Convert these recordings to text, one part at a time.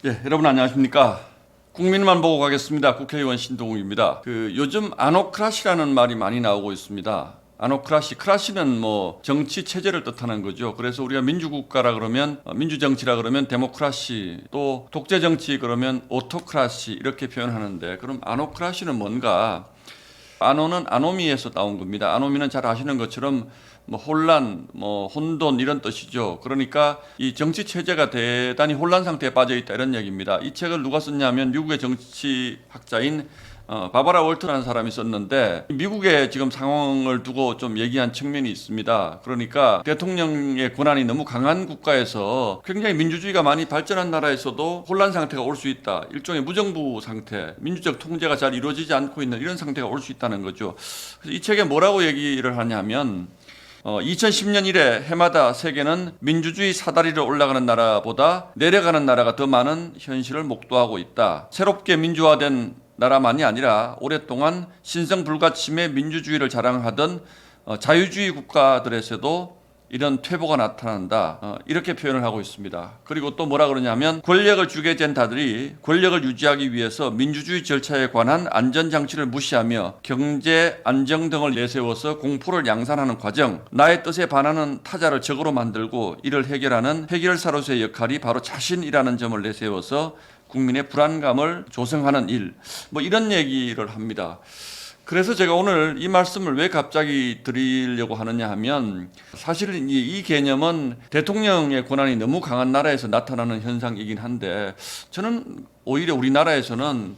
여러분 안녕하십니까? 국민만 보고 가겠습니다. 국회의원 신동욱입니다. 요즘 아노크라시라는 말이 많이 나오고 있습니다. 아노크라시, 크라시는 정치 체제를 뜻하는 거죠. 그래서 우리가 민주국가라 그러면 민주정치라 그러면 데모크라시, 또 독재 정치 그러면 오토크라시 이렇게 표현하는데, 그럼 아노크라시는 뭔가? 아노는 아노미에서 나온 겁니다. 아노미는 잘 아시는 것처럼 혼란, 혼돈 이런 뜻이죠. 그러니까 이 정치 체제가 대단히 혼란 상태에 빠져 있다 이런 얘기입니다. 이 책을 누가 썼냐면 미국의 정치학자인 바바라 월트라는 사람이 썼는데, 미국의 지금 상황을 두고 좀 얘기한 측면이 있습니다. 그러니까 대통령의 권한이 너무 강한 국가에서 굉장히 민주주의가 많이 발전한 나라에서도 혼란 상태가 올 수 있다. 일종의 무정부 상태, 민주적 통제가 잘 이루어지지 않고 있는 이런 상태가 올 수 있다는 거죠. 그래서 이 책에 뭐라고 얘기를 하냐면 2010년 이래 해마다 세계는 민주주의 사다리로 올라가는 나라보다 내려가는 나라가 더 많은 현실을 목도하고 있다. 새롭게 민주화된 나라만이 아니라 오랫동안 신성불가침의 민주주의를 자랑하던 자유주의 국가들에서도 이런 퇴보가 나타난다. 이렇게 표현을 하고 있습니다. 그리고 또 뭐라 그러냐면, 권력을 쥐게 된 자들이 권력을 유지하기 위해서 민주주의 절차에 관한 안전장치를 무시하며 경제 안정 등을 내세워서 공포를 양산하는 과정, 나의 뜻에 반하는 타자를 적으로 만들고 이를 해결하는 해결사로서의 역할이 바로 자신이라는 점을 내세워서 국민의 불안감을 조성하는 일, 이런 얘기를 합니다. 그래서 제가 오늘 이 말씀을 왜 갑자기 드리려고 하느냐 하면, 사실은 이 개념은 대통령의 권한이 너무 강한 나라에서 나타나는 현상이긴 한데, 저는 오히려 우리나라에서는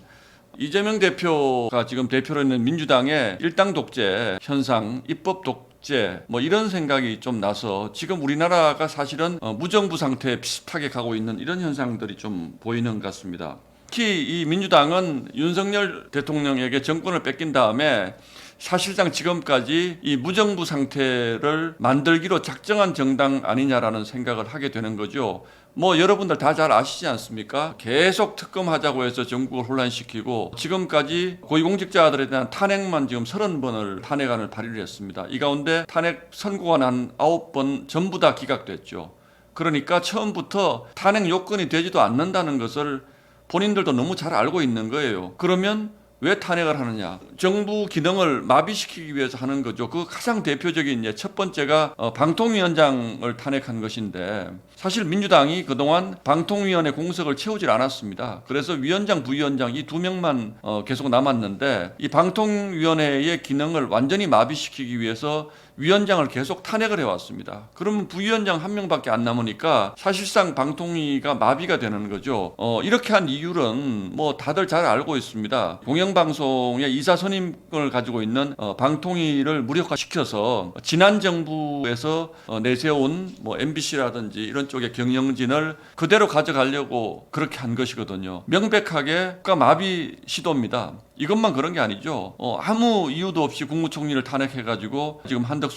이재명 대표가 지금 대표로 있는 민주당의 일당 독재 현상, 입법 독재 이런 생각이 좀 나서 지금 우리나라가 사실은 무정부 상태에 비슷하게 가고 있는 이런 현상들이 좀 보이는 것 같습니다. 특히 이 민주당은 윤석열 대통령에게 정권을 뺏긴 다음에 사실상 지금까지 이 무정부 상태를 만들기로 작정한 정당 아니냐라는 생각을 하게 되는 거죠. 여러분들 다 잘 아시지 않습니까? 계속 특검하자고 해서 전국을 혼란시키고 지금까지 고위공직자들에 대한 탄핵만 지금 30번을 탄핵안을 발의를 했습니다. 이 가운데 탄핵 선고가 난 9번 전부 다 기각됐죠. 그러니까 처음부터 탄핵 요건이 되지도 않는다는 것을 본인들도 너무 잘 알고 있는 거예요. 그러면 왜 탄핵을 하느냐? 정부 기능을 마비시키기 위해서 하는 거죠. 그 가장 대표적인 첫 번째가 방통위원장을 탄핵한 것인데, 사실 민주당이 그동안 방통위원회 공석을 채우질 않았습니다. 그래서 위원장, 부위원장 이 두 명만 계속 남았는데, 이 방통위원회의 기능을 완전히 마비시키기 위해서 위원장을 계속 탄핵을 해왔습니다. 그러면 부위원장 한 명밖에 안 남으니까 사실상 방통위가 마비가 되는 거죠. 이렇게 한 이유는 다들 잘 알고 있습니다. 공영방송의 이사 선임권을 가지고 있는 방통위를 무력화시켜서 지난 정부에서 내세운 MBC라든지 이런 쪽의 경영진을 그대로 가져가려고 그렇게 한 것이거든요. 명백하게 국가 마비 시도입니다. 이것만 그런 게 아니죠. 아무 이유도 없이 국무총리를 탄핵해가지고 지금 한덕수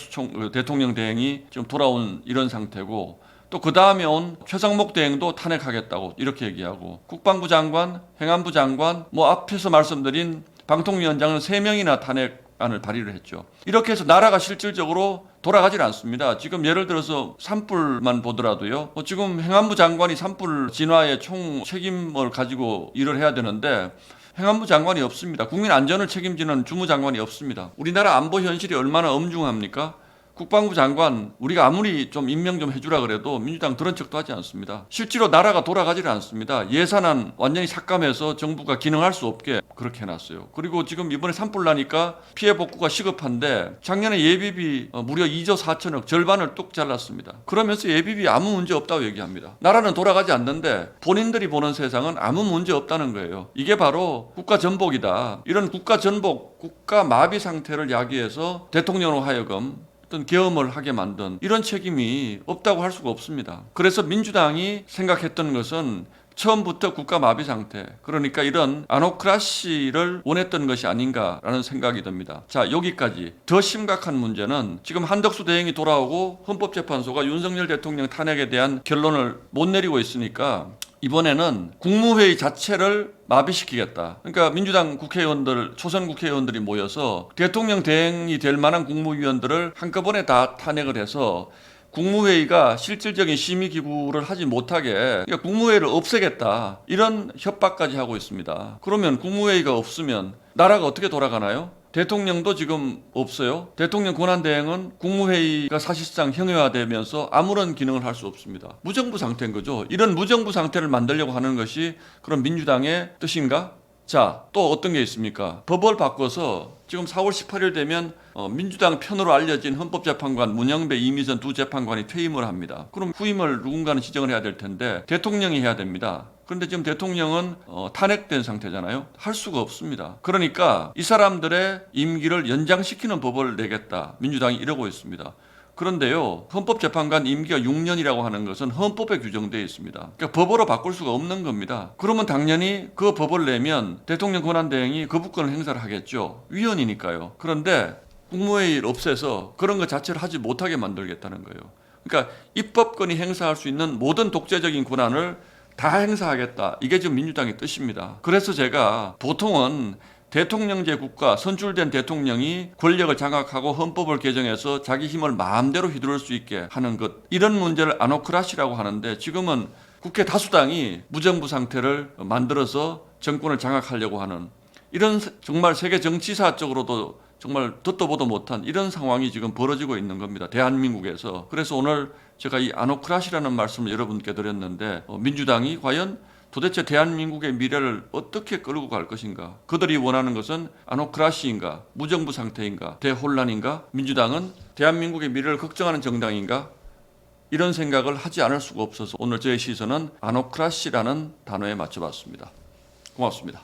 대통령 대행이 지금 돌아온 이런 상태고, 또 그 다음에 온 최상목 대행도 탄핵하겠다고 이렇게 얘기하고, 국방부 장관, 행안부 장관, 앞에서 말씀드린 방통위원장은 3명이나 탄핵안을 발의를 했죠. 이렇게 해서 나라가 실질적으로 돌아가질 않습니다. 지금 예를 들어서 산불만 보더라도요. 지금 행안부 장관이 산불 진화의 총 책임을 가지고 일을 해야 되는데 행안부 장관이 없습니다. 국민 안전을 책임지는 주무장관이 없습니다. 우리나라 안보 현실이 얼마나 엄중합니까? 국방부 장관 우리가 아무리 좀 임명 좀 해주라 그래도 민주당 들은 척도 하지 않습니다. 실제로 나라가 돌아가지를 않습니다. 예산안 완전히 삭감해서 정부가 기능할 수 없게 그렇게 해놨어요. 그리고 지금 이번에 산불 나니까 피해 복구가 시급한데 작년에 예비비 무려 2조 4천억 절반을 뚝 잘랐습니다. 그러면서 예비비 아무 문제 없다고 얘기합니다. 나라는 돌아가지 않는데 본인들이 보는 세상은 아무 문제 없다는 거예요. 이게 바로 국가 전복이다. 이런 국가 전복, 국가 마비 상태를 야기해서 대통령으로 하여금 어떤 계엄을 하게 만든 이런 책임이 없다고 할 수가 없습니다. 그래서 민주당이 생각했던 것은 처음부터 국가 마비 상태, 그러니까 이런 아노크라시를 원했던 것이 아닌가라는 생각이 듭니다. 자, 여기까지. 더 심각한 문제는 지금 한덕수 대행이 돌아오고 헌법재판소가 윤석열 대통령 탄핵에 대한 결론을 못 내리고 있으니까 이번에는 국무회의 자체를 마비시키겠다. 그러니까 민주당 국회의원들, 초선 국회의원들이 모여서 대통령 대행이 될 만한 국무위원들을 한꺼번에 다 탄핵을 해서 국무회의가 실질적인 심의 기구를 하지 못하게 그러니까 국무회의를 없애겠다 이런 협박까지 하고 있습니다. 그러면 국무회의가 없으면 나라가 어떻게 돌아가나요? 대통령도 지금 없어요. 대통령 권한대행은 국무회의가 사실상 형해화되면서 아무런 기능을 할 수 없습니다. 무정부 상태인 거죠. 이런 무정부 상태를 만들려고 하는 것이 그런 민주당의 뜻인가? 자, 또 어떤 게 있습니까? 법을 바꿔서 지금 4월 18일 되면 민주당 편으로 알려진 헌법재판관 문영배, 이미선 두 재판관이 퇴임을 합니다. 그럼 후임을 누군가는 지정을 해야 될 텐데 대통령이 해야 됩니다. 그런데 지금 대통령은 탄핵된 상태잖아요. 할 수가 없습니다. 그러니까 이 사람들의 임기를 연장시키는 법을 내겠다. 민주당이 이러고 있습니다. 그런데요, 헌법재판관 임기가 6년이라고 하는 것은 헌법에 규정되어 있습니다. 그러니까 법으로 바꿀 수가 없는 겁니다. 그러면 당연히 그 법을 내면 대통령 권한대행이 거부권을 행사를 하겠죠. 위헌이니까요. 그런데 국무회의를 없애서 그런 것 자체를 하지 못하게 만들겠다는 거예요. 그러니까 입법권이 행사할 수 있는 모든 독재적인 권한을 다 행사하겠다. 이게 지금 민주당의 뜻입니다. 그래서 제가 보통은 대통령제 국가, 선출된 대통령이 권력을 장악하고 헌법을 개정해서 자기 힘을 마음대로 휘두를 수 있게 하는 것, 이런 문제를 아노크라시라고 하는데 지금은 국회 다수당이 무정부 상태를 만들어서 정권을 장악하려고 하는 이런 정말 세계 정치사적으로도 정말 듣도 보도 못한 이런 상황이 지금 벌어지고 있는 겁니다. 대한민국에서. 그래서 오늘 제가 이 아노크라시라는 말씀을 여러분께 드렸는데 민주당이 과연 도대체 대한민국의 미래를 어떻게 끌고 갈 것인가? 그들이 원하는 것은 아노크라시인가? 무정부 상태인가? 대혼란인가? 민주당은 대한민국의 미래를 걱정하는 정당인가? 이런 생각을 하지 않을 수가 없어서 오늘 저의 시선은 아노크라시라는 단어에 맞춰봤습니다. 고맙습니다.